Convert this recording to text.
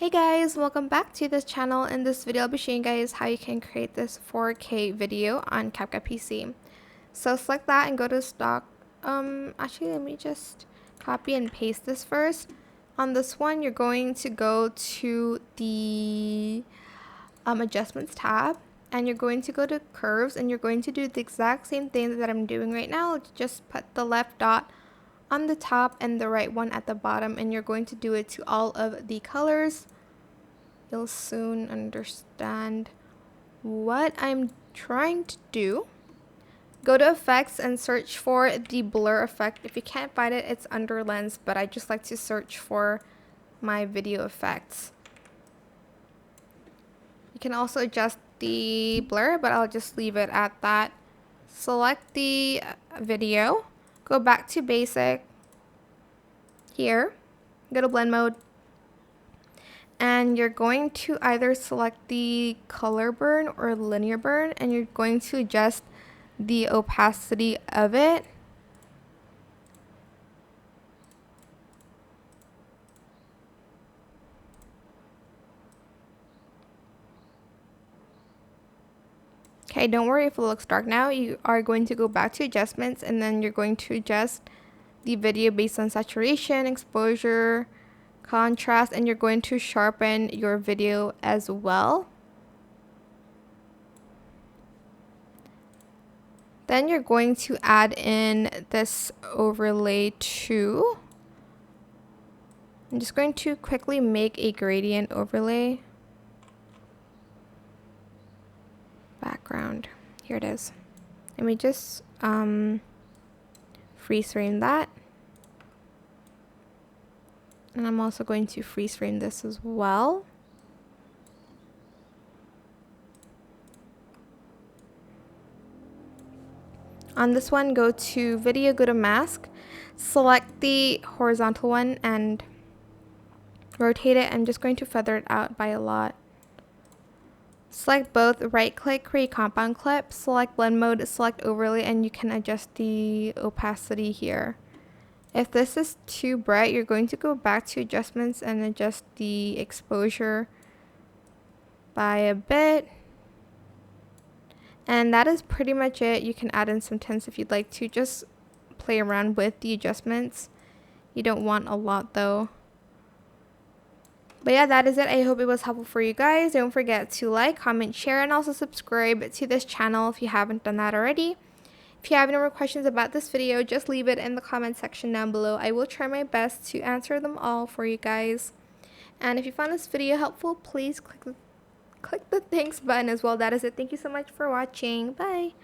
Hey guys, welcome back to this channel. In this video I'll be showing you guys how you can create this 4K video on CapCut PC. So select that and go to stock. Actually let me just copy and paste this first. On this one you're going to go to the adjustments tab and you're going to go to curves and you're going to do the exact same thing that I'm doing right now. Just put the left dot on the top and the right one at the bottom, and you're going to do it to all of the colors. You'll soon understand what I'm trying to do. Go to effects and search for the blur effect. If you can't find it, it's under lens, but I just like to search for my video effects. You can also adjust the blur, but I'll just leave it at that. Select the video, go back to basic here, go to blend mode, and you're going to either select the color burn or linear burn, and you're going to adjust the opacity of it. Okay, don't worry if it looks dark now. You are going to go back to adjustments, and then you're going to adjust the video based on saturation, exposure, contrast, and you're going to sharpen your video as well. Then you're going to add in this overlay too. I'm just going to quickly make a gradient overlay. Background. Here it is. Let me just freeze frame that. And I'm also going to freeze frame this as well. On this one, go to video, go to mask, select the horizontal one and rotate it. I'm just going to feather it out by a lot. Select both, right click, create compound clip, select blend mode, select overlay, and you can adjust the opacity here. If this is too bright, you're going to go back to adjustments and adjust the exposure by a bit. And that is pretty much it. You can add in some tints if you'd like to. Just play around with the adjustments. You don't want a lot though. But yeah, that is it. I hope it was helpful for you guys. Don't forget to like, comment, share, and also subscribe to this channel if you haven't done that already. If you have any more questions about this video, just leave it in the comment section down below. I will try my best to answer them all for you guys. And if you found this video helpful, please click the thanks button as well. That is it. Thank you so much for watching. Bye.